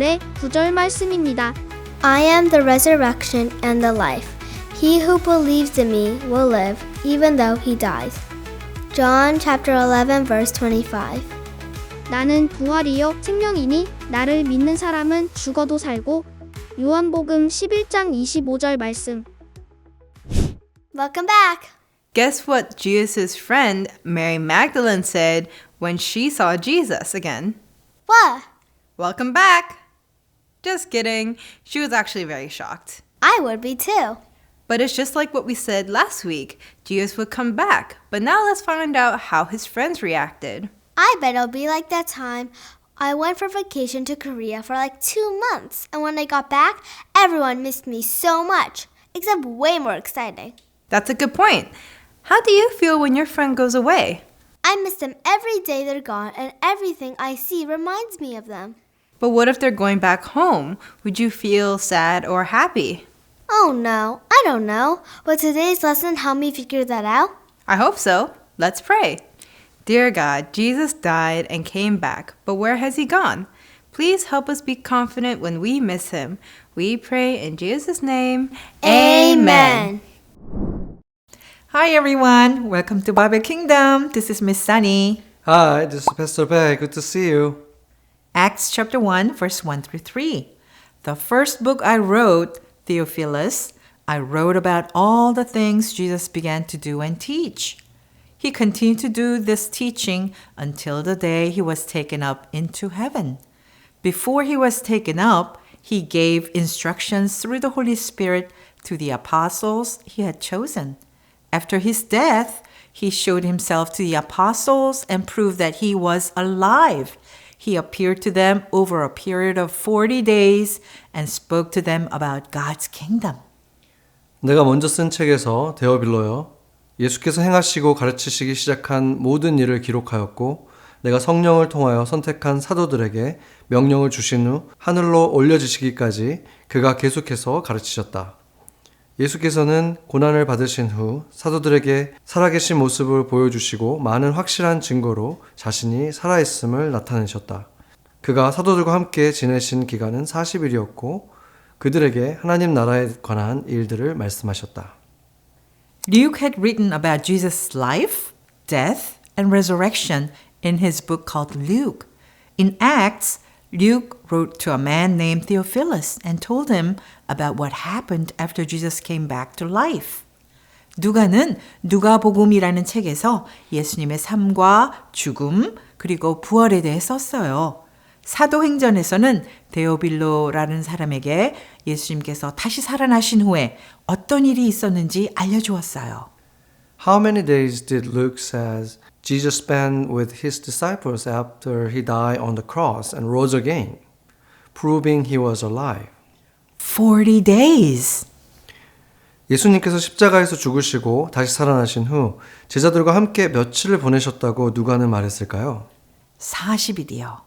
오늘의 구절 말씀입니다. I am the resurrection and the life. He who believes in me will live, even though he dies. John chapter 11 verse 25. 나는 부활이요 생명이니 나를 믿는 사람은 죽어도 살고. 요한복음 11장 25절 말씀. Welcome back. Guess what Jesus' friend Mary Magdalene said when she saw Jesus again? What? Welcome back! Just kidding. She was actually very shocked. I would be too. But it's just like what we said last week. Jesus would come back. But now let's find out how his friends reacted. I bet it'll be like that time I went for vacation to Korea for like 2 months. And when I got back, everyone missed me so much. Except way more exciting. That's a good point. How do you feel when your friend goes away? I miss them every day they're gone, and everything I see reminds me of them. But what if they're going back home? Would you feel sad or happy? Oh no, I don't know. Will today's lesson help me figure that out? I hope so. Let's pray. Dear God, Jesus died and came back, but where has he gone? Please help us be confident when we miss him. We pray in Jesus' name. Amen. Hi everyone, welcome to Bible Kingdom. This is Miss Sunny. Hi, this is Pastor Beck. Good to see you. Acts chapter 1, verse 1 through 3. The first book I wrote, Theophilus, I wrote about all the things Jesus began to do and teach. He continued to do this teaching until the day he was taken up into heaven. Before he was taken up, he gave instructions through the Holy Spirit to the apostles he had chosen. After his death, he showed himself to the apostles and proved that he was alive. He appeared to them over a period of 40 days and spoke to them about God's kingdom. 내가 먼저 쓴 책에서 데어빌로여, 예수께서 행하시고 가르치시기 시작한 모든 일을 기록하였고 내가 성령을 통하여 선택한 사도들에게 명령을 주신 후 하늘로 올려지시기까지 그가 계속해서 가르치셨다. 예수께서는 고난을 받으신 후 사도들에게 살아계신 모습을 보여주시고 많은 확실한 증거로 자신이 살아있음을 나타내셨다. 그가 사도들과 함께 지내신 기간은 40일이었고 그들에게 하나님 나라에 관한 일들을 말씀하셨다. Luke had written about Jesus' life, death, and resurrection in his book called Luke. In Acts, Luke wrote to a man named Theophilus and told him about what happened after Jesus came back to life. 누가는 누가복음이라는 책에서 예수님의 삶과 죽음 그리고 부활에 대해 썼어요. 사도행전에서는 데오빌로라는 사람에게 예수님께서 다시 살아나신 후에 어떤 일이 있었는지 알려주었어요. How many days did Luke says Jesus spent with his disciples after he died on the cross and rose again, proving he was alive? 40 days. 예수님께서 십자가에서 죽으시고 다시 살아나신 후 제자들과 함께 며칠을 보내셨다고 누가는 말했을까요? 40일이요.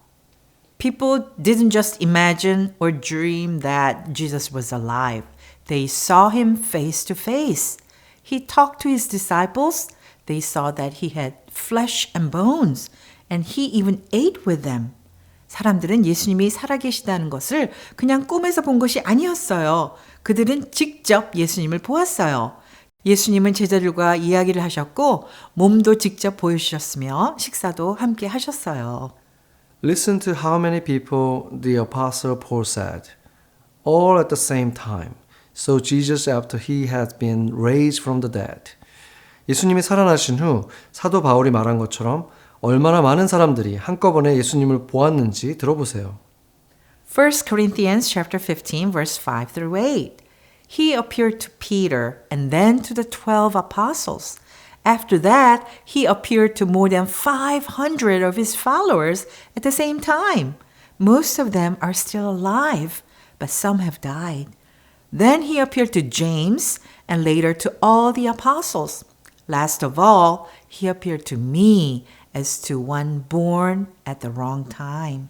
People didn't just imagine or dream that Jesus was alive. They saw him face to face. He talked to his disciples. They saw that he had flesh and bones, and he even ate with them. 사람들은 예수님이 살아계시다는 것을 그냥 꿈에서 본 것이 아니었어요. 그들은 직접 예수님을 보았어요. 예수님은 제자들과 이야기를 하셨고 몸도 직접 보여주셨으며 식사도 함께 하셨어요. Listen to how many people the apostle Paul said, all at the same time. So Jesus after he had been raised from the dead. 예수님이 살아나신 후 사도 바울이 말한 것처럼 얼마나 많은 사람들이 한꺼번에 예수님을 보았는지 들어보세요. 1 Corinthians chapter 15 verse 5 through 8. He appeared to Peter and then to the 12 apostles. After that, he appeared to more than 500 of his followers at the same time. Most of them are still alive, but some have died. Then he appeared to James and later to all the apostles. Last of all, he appeared to me as to one born at the wrong time.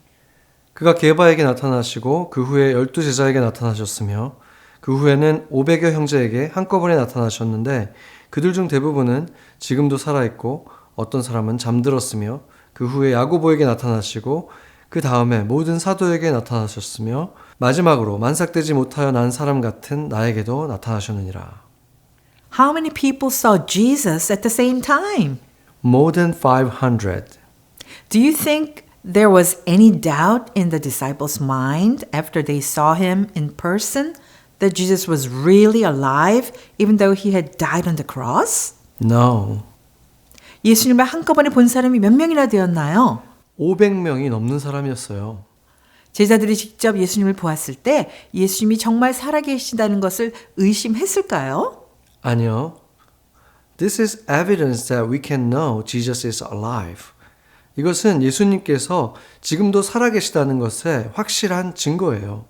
그가 게바에게 나타나시고 그 후에 12제자에게 나타나셨으며 그 후에는 500여 형제에게 한꺼번에 나타나셨는데 그들 중 대부분은 지금도 살아있고 어떤 사람은 잠들었으며 그 후에 야고보에게 나타나시고 그 다음에 모든 사도에게 나타나셨으며 마지막으로 만삭되지 못하여 난 사람 같은 나에게도 나타나셨느니라. How many people saw Jesus at the same time? More than 500. Do you think there was any doubt in the disciples' mind after they saw him in person that Jesus was really alive even though he had died on the cross? No. 예수님을 한꺼번에 본 사람이 몇 명이나 되었나요? 500명이 넘는 사람이었어요. 제자들이 직접 예수님을 보았을 때 예수님이 정말 살아계신다는 것을 의심했을까요? 아니요. This is evidence that we can know Jesus is alive. 이것은 예수님께서 지금도 살아계시다는 것의 확실한 증거예요.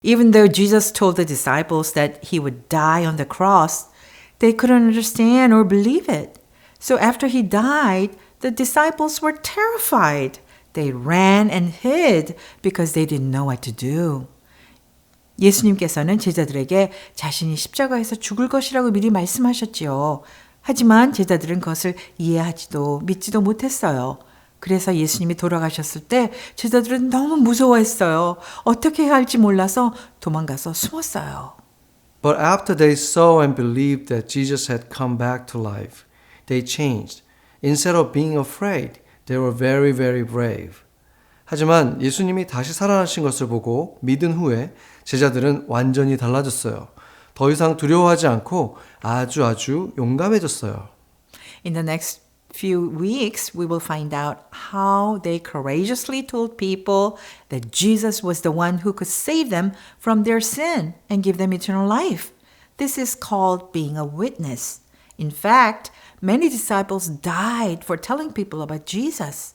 Even though Jesus told the disciples that he would die on the cross, they couldn't understand or believe it. So after he died, the disciples were terrified. They ran and hid because they didn't know what to do. 예수님께서는 제자들에게 자신이 십자가에서 죽을 것이라고 미리 말씀하셨지요. 하지만 제자들은 그것을 이해하지도 믿지도 못했어요. 그래서 예수님이 돌아가셨을 때 제자들은 너무 무서워했어요. 어떻게 해야 할지 몰라서 도망가서 숨었어요. But after they saw and believed that Jesus had come back to life, they changed. Instead of being afraid, they were very, very brave. 하지만 예수님이 다시 살아나신 것을 보고 믿은 후에 제자들은 완전히 달라졌어요. 더 이상 두려워하지 않고 아주 용감해졌어요. In the next few weeks, we will find out how they courageously told people that Jesus was the one who could save them from their sin and give them eternal life. This is called being a witness. In fact, many disciples died for telling people about Jesus.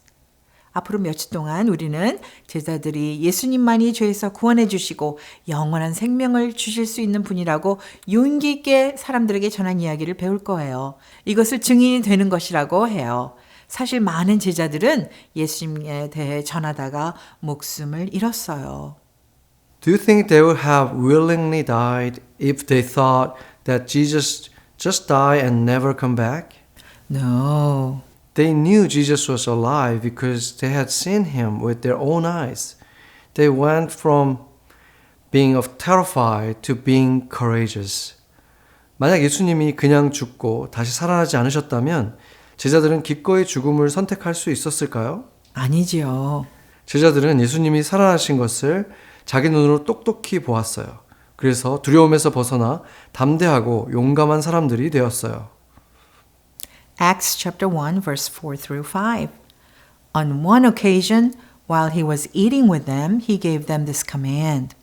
앞으로 며칠 동안 우리는 제자들이 예수님만이 죄에서 구원해 주시고 영원한 생명을 주실 수 있는 분이라고 용기 있게 사람들에게 전한 이야기를 배울 거예요. 이것을 증인이 되는 것이라고 해요. 사실 많은 제자들은 예수님에 대해 전하다가 목숨을 잃었어요. Do you think they would have willingly died if they thought that Jesus just die and never come back? No. They knew Jesus was alive because they had seen him with their own eyes. They went from being terrified to being courageous. 만약 예수님이 그냥 죽고 다시 살아나지 않으셨다면 제자들은 기꺼이 죽음을 선택할 수 있었을까요? 아니지요. 제자들은 예수님이 살아나신 것을 자기 눈으로 똑똑히 보았어요. 그래서 두려움에서 벗어나 담대하고 용감한 사람들이 되었어요. Acts chapter 1 verse 4 through 5. On one occasion, while he was eating with them, he gave them this command.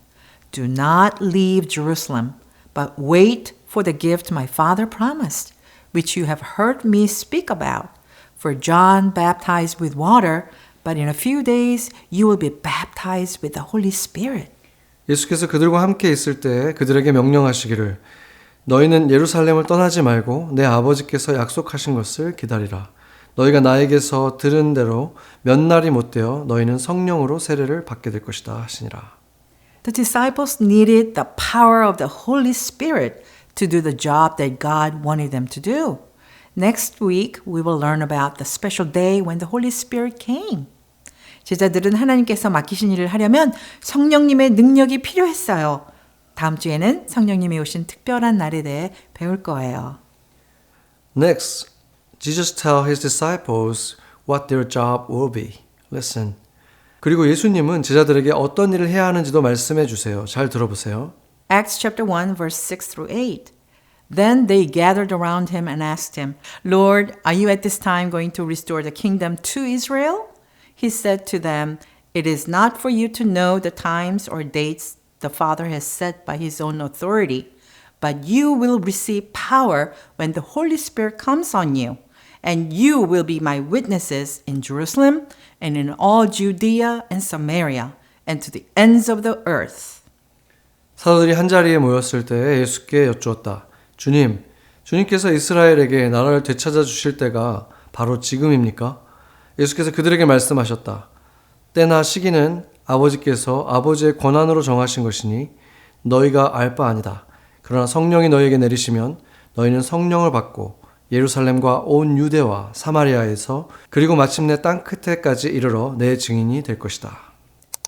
Do not leave Jerusalem, but wait for the gift my Father promised, which you have heard me speak about. For John baptized with water, but in a few days you will be baptized with the Holy Spirit. 예수께서 그들과 함께 있을 때 그들에게 명령하시기를 너희는 예루살렘을 떠나지 말고 내 아버지께서 약속하신 것을 기다리라. 너희가 나에게서 들은 대로 몇 날이 못되어 너희는 성령으로 세례를 받게 될 것이다 하시니라. The disciples needed the power of the Holy Spirit to do the job that God wanted them to do. Next week, we will learn about the special day when the Holy Spirit came. 제자들은 하나님께서 맡기신 일을 하려면 성령님의 능력이 필요했어요. 다음 주에는 성령님이 오신 특별한 날에 대해 배울 거예요. Next, Jesus tells his disciples what their job will be. Listen. 그리고 예수님은 제자들에게 어떤 일을 해야 하는지도 말씀해 주세요. 잘 들어보세요. Acts chapter 1 verse 6 through 8. Then they gathered around him and asked him, Lord, are you at this time going to restore the kingdom to Israel? He said to them, It is not for you to know the times or dates the Father has set by his own authority, but you will receive power when the Holy Spirit comes on you, and you will be my witnesses in Jerusalem and in all Judea and Samaria and to the ends of the earth. 사도들이 한자리에 모였을 때 예수께 여쭈었다. 주님께서 이스라엘에게 나라를 되찾아 주실 때가 바로 지금입니까? 예수께서 그들에게 말씀하셨다. 때나 시기는 아버지께서 아버지의 권한으로 정하신 것이니 너희가 알 바 아니다. 그러나 성령이 너희에게 내리시면 너희는 성령을 받고 예루살렘과 온 유대와 사마리아에서 그리고 마침내 땅 끝에까지 이르러 내 증인이 될 것이다.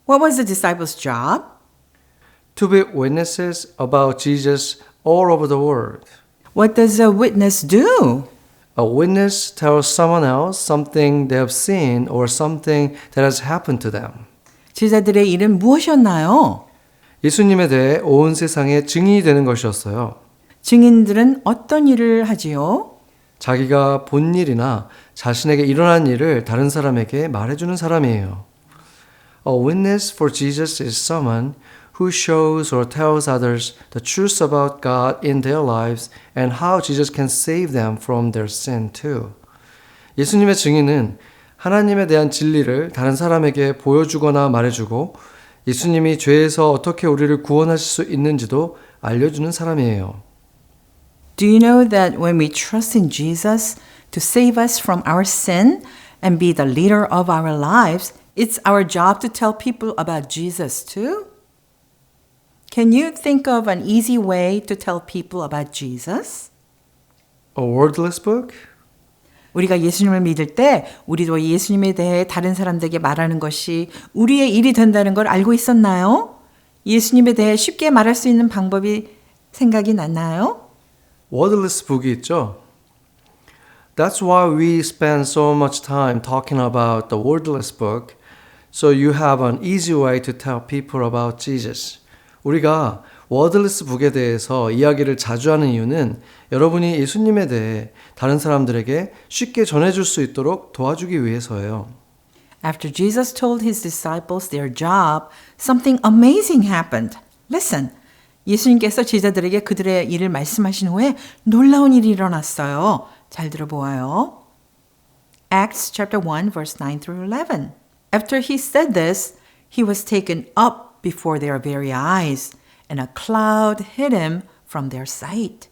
What was the disciples' job? To be witnesses about Jesus all over the world. What does a witness do? A witness tells someone else something they have seen or something that has happened to them. 제자들의 일은 무엇이었나요? 예수님에 대해 온 세상에 증인이 되는 것이었어요. 증인들은 어떤 일을 하지요? 자기가 본 일이나 자신에게 일어난 일을 다른 사람에게 말해주는 사람이에요. A witness for Jesus is someone who shows or tells others the truth about God in their lives and how Jesus can save them from their sin too. 예수님의 증인은 하나님에 대한 진리를 다른 사람에게 보여주거나 말해주고 예수님이 죄에서 어떻게 우리를 구원하실 수 있는지도 알려주는 사람이에요. Do you know that when we trust in Jesus to save us from our sin and be the leader of our lives, it's our job to tell people about Jesus too? Can you think of an easy way to tell people about Jesus? A wordless book? 우리가 예수님을 믿을 때 우리도 예수님에 대해 다른 사람들에게 말하는 것이 우리의 일이 된다는 걸 알고 있었나요? 예수님에 대해 쉽게 말할 수 있는 방법이 생각이 났나요? Wordless book이 있죠? That's why we spend so much time talking about the wordless book, so you have an easy way to tell people about Jesus. 우리가 워드레스 북에 대해서 이야기를 자주 하는 이유는 여러분이 예수님에 대해 다른 사람들에게 쉽게 전해줄 수 있도록 도와주기 위해서예요. After Jesus told his disciples their job, something amazing happened. Listen. 예수님께서 제자들에게 그들의 일을 말씀하신 후에 놀라운 일이 일어났어요. 잘 들어보아요. Acts chapter 1 verse 9 through 11. After he said this, he was taken up before their very eyes, and a cloud hid him from their sight.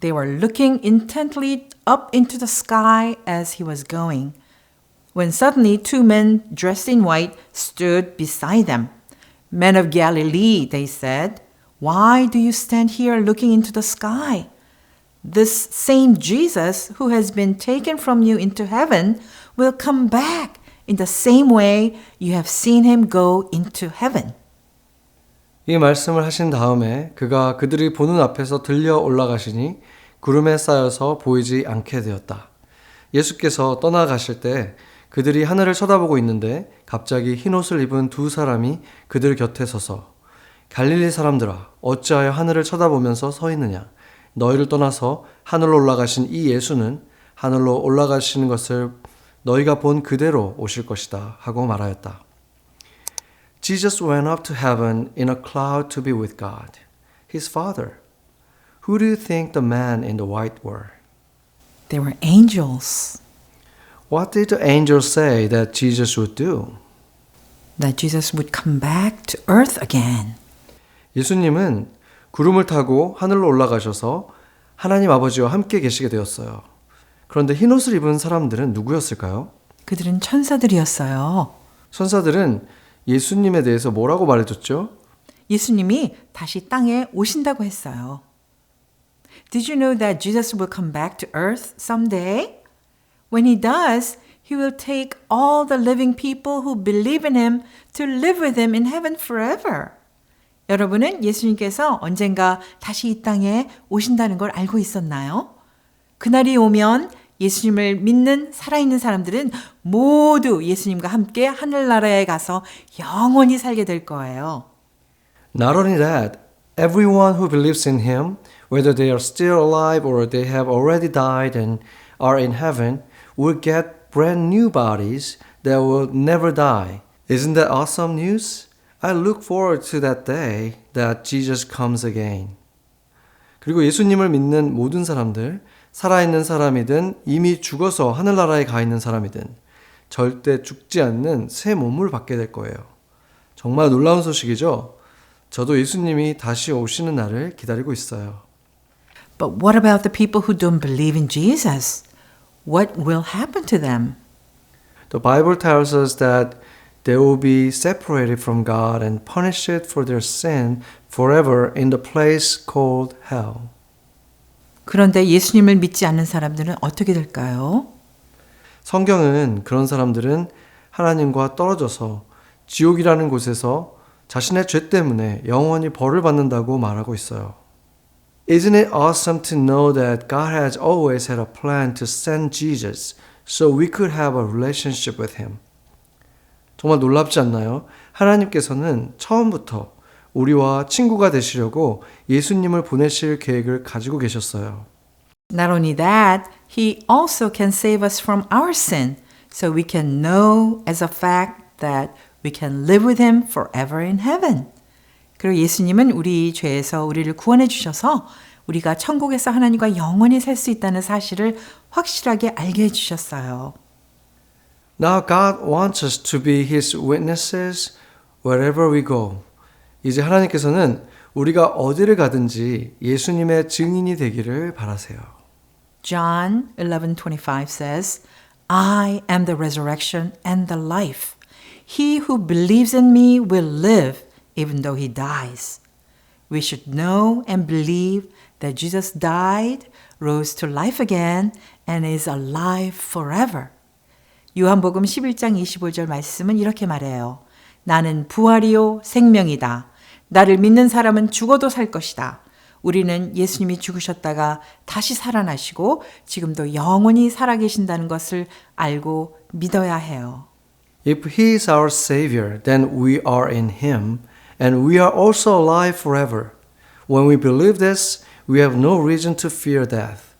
They were looking intently up into the sky as he was going, when suddenly 2 men dressed in white stood beside them. Men of Galilee, they said, why do you stand here looking into the sky? This same Jesus who has been taken from you into heaven will come back in the same way you have seen him go into heaven. 이 말씀을 하신 다음에 그가 그들이 보는 앞에서 들려 올라가시니 구름에 쌓여서 보이지 않게 되었다. 예수께서 떠나가실 때 그들이 하늘을 쳐다보고 있는데 갑자기 흰옷을 입은 2 사람이 그들 곁에 서서 갈릴리 사람들아 어찌하여 하늘을 쳐다보면서 서 있느냐 너희를 떠나서 하늘로 올라가신 이 예수는 하늘로 올라가시는 것을 너희가 본 그대로 오실 것이다 하고 말하였다. Jesus went up to heaven in a cloud to be with God, his Father. Who do you think the men in the white were? They were angels. What did the angels say that Jesus would do? That Jesus would come back to earth again. 예수님은 구름을 타고 하늘로 올라가셔서 하나님 아버지와 함께 계시게 되었어요. 그런데 흰옷을 입은 사람들은 누구였을까요? 그들은 천사들이었어요. 천사들은 예수님에 대해서 뭐라고 말해줬죠? 예수님이 다시 땅에 오신다고 했어요. Did you know that Jesus will come back to earth someday? When he does, he will take all the living people who believe in him to live with him in heaven forever. 여러분은 예수님께서 언젠가 다시 이 땅에 오신다는 걸 알고 있었나요? 그날이 오면 예수님을 믿는 살아있는 사람들은 모두 예수님과 함께 하늘나라에 가서 영원히 살게 될 거예요. Not only that, everyone who believes in him, whether they are still alive or they have already died and are in heaven, will get brand new bodies that will never die. Isn't that awesome news? I look forward to that day that Jesus comes again. 그리고 예수님을 믿는 모든 사람들, 살아있는 사람이든 이미 죽어서 하늘나라에 가 있는 사람이든 절대 죽지 않는 새 몸을 받게 될 거예요. 정말 놀라운 소식이죠? 저도 예수님이 다시 오시는 날을 기다리고 있어요. But what about the people who don't believe in Jesus? What will happen to them? The Bible tells us that they will be separated from God and punished for their sin forever in the place called hell. 그런데 예수님을 믿지 않는 사람들은 어떻게 될까요? 성경은 그런 사람들은 하나님과 떨어져서 지옥이라는 곳에서 자신의 죄 때문에 영원히 벌을 받는다고 말하고 있어요. Isn't it awesome to know that God has always had a plan to send Jesus so we could have a relationship with Him? 정말 놀랍지 않나요? 하나님께서는 처음부터 우리와 친구가 되시려고 예수님을 보내실 계획을 가지고 계셨어요. Not only that, He also can save us from our sin, so we can know as a fact that we can live with Him forever in heaven. 그리고 예수님은 우리 죄에서 우리를 구원해 주셔서 우리가 천국에서 하나님과 영원히 살 수 있다는 사실을 확실하게 알게 해 주셨어요. Now God wants us to be His witnesses wherever we go. 이제 하나님께서는 우리가 어디를 가든지 예수님의 증인이 되기를 바라세요. John 11:25 says, I am the resurrection and the life. He who believes in me will live even though he dies. We should know and believe that Jesus died, rose to life again, and is alive forever. 요한복음 11장 25절 말씀은 이렇게 말해요. 나는 부활이요 생명이다. 나를 믿는 사람은 죽어도 살 것이다. 우리는 예수님이 죽으셨다가 다시 살아나시고 지금도 영원히 살아계신다는 것을 알고 믿어야 해요. If He is our Savior, then we are in Him, and we are also alive forever. When we believe this, we have no reason to fear death.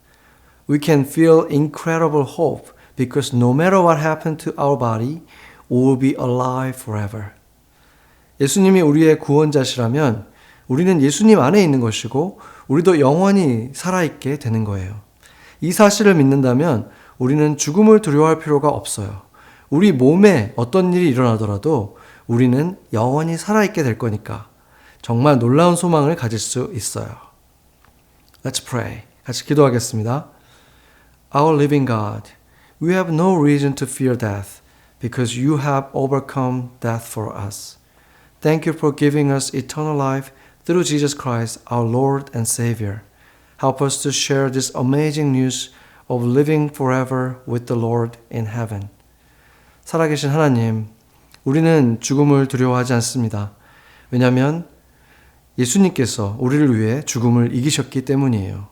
We can feel incredible hope because no matter what happened to our body, we will be alive forever. 예수님이 우리의 구원자시라면 우리는 예수님 안에 있는 것이고 우리도 영원히 살아있게 되는 거예요. 이 사실을 믿는다면 우리는 죽음을 두려워할 필요가 없어요. 우리 몸에 어떤 일이 일어나더라도 우리는 영원히 살아있게 될 거니까 정말 놀라운 소망을 가질 수 있어요. Let's pray. 같이 기도하겠습니다. Our living God, we have no reason to fear death because you have overcome death for us. Thank you for giving us eternal life through Jesus Christ, our Lord and Savior. Help us to share this amazing news of living forever with the Lord in heaven. 살아계신 하나님, 우리는 죽음을 두려워하지 않습니다. 왜냐하면 예수님께서 우리를 위해 죽음을 이기셨기 때문이에요.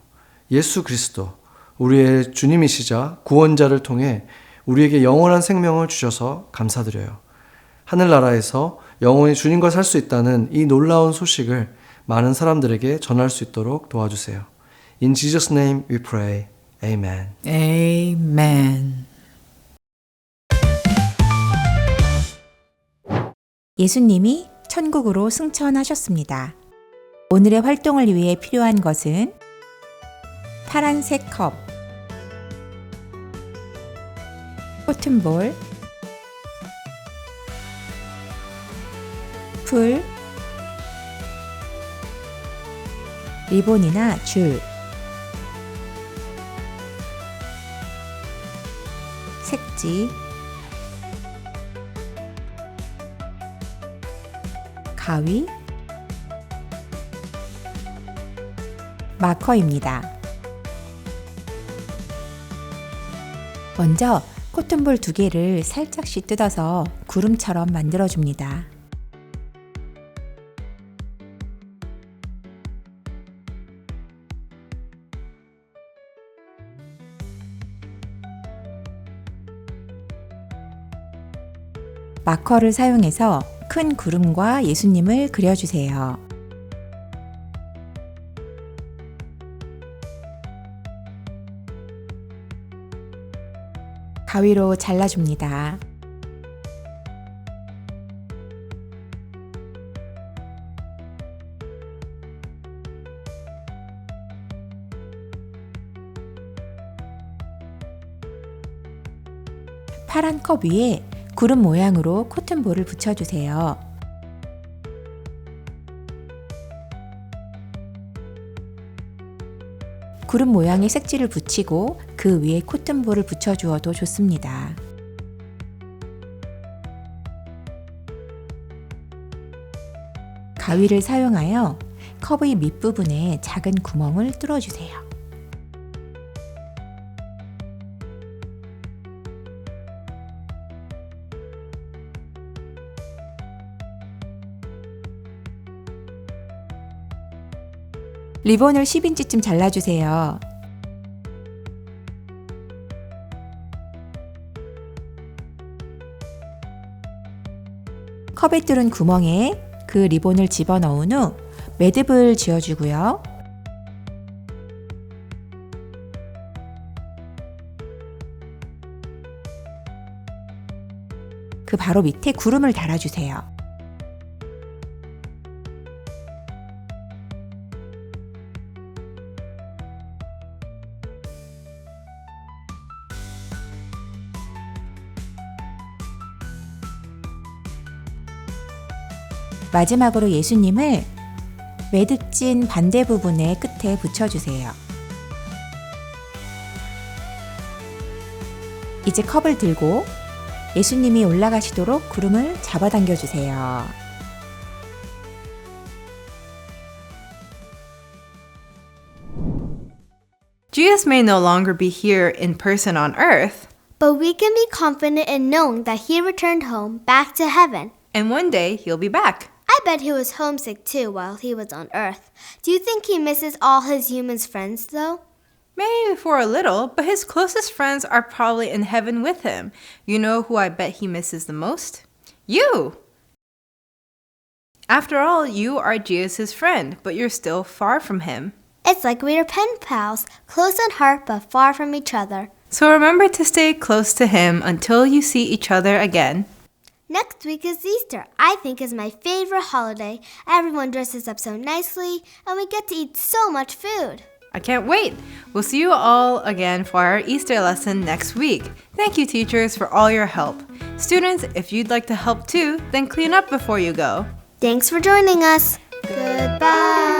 예수 그리스도, 우리의 주님이시자 구원자를 통해 우리에게 영원한 생명을 주셔서 감사드려요. 하늘나라에서 영원히 주님과 살 수 있다는 이 놀라운 소식을 많은 사람들에게 전할 수 있도록 도와주세요. In Jesus' name we pray. Amen. Amen. 예수님이 천국으로 승천하셨습니다. 오늘의 활동을 위해 필요한 것은 파란색 컵, 코튼볼, 풀, 리본이나 줄, 색지, 가위, 마커입니다. 먼저 코튼볼 2개를 살짝씩 뜯어서 구름처럼 만들어줍니다. 마커를 사용해서 큰 구름과 예수님을 그려주세요. 가위로 잘라줍니다. 파란 컵 위에 구름 모양으로 코튼볼을 붙여주세요. 구름 모양의 색지를 붙이고 그 위에 코튼볼을 붙여주어도 좋습니다. 가위를 사용하여 컵의 밑부분에 작은 구멍을 뚫어주세요. 리본을 10인치쯤 잘라주세요. 컵에 뚫은 구멍에 그 리본을 집어넣은 후 매듭을 지어주고요. 그 바로 밑에 구름을 달아주세요. 마지막으로 예수님을 매듭진 반대 부분의 끝에 붙여주세요. 이제 컵을 들고 예수님이 올라가시도록 구름을 잡아당겨 주세요. Jesus may no longer be here in person on earth, But we can be confident in knowing that he returned home back to heaven. and one day he'll be back. I bet he was homesick too while he was on earth. Do you think he misses all his human friends though? Maybe for a little, but his closest friends are probably in heaven with him. You know who I bet he misses the most? You! After all, you are Jesus' friend, but you're still far from him. It's like we are pen pals, close in heart but far from each other. So remember to stay close to him until you see each other again. Next week is Easter. I think is my favorite holiday. Everyone dresses up so nicely and we get to eat so much food. I can't wait! We'll see you all again for our Easter lesson next week. Thank you, teachers, for all your help. Students, if you'd like to help too, then clean up before you go. Thanks for joining us. Goodbye.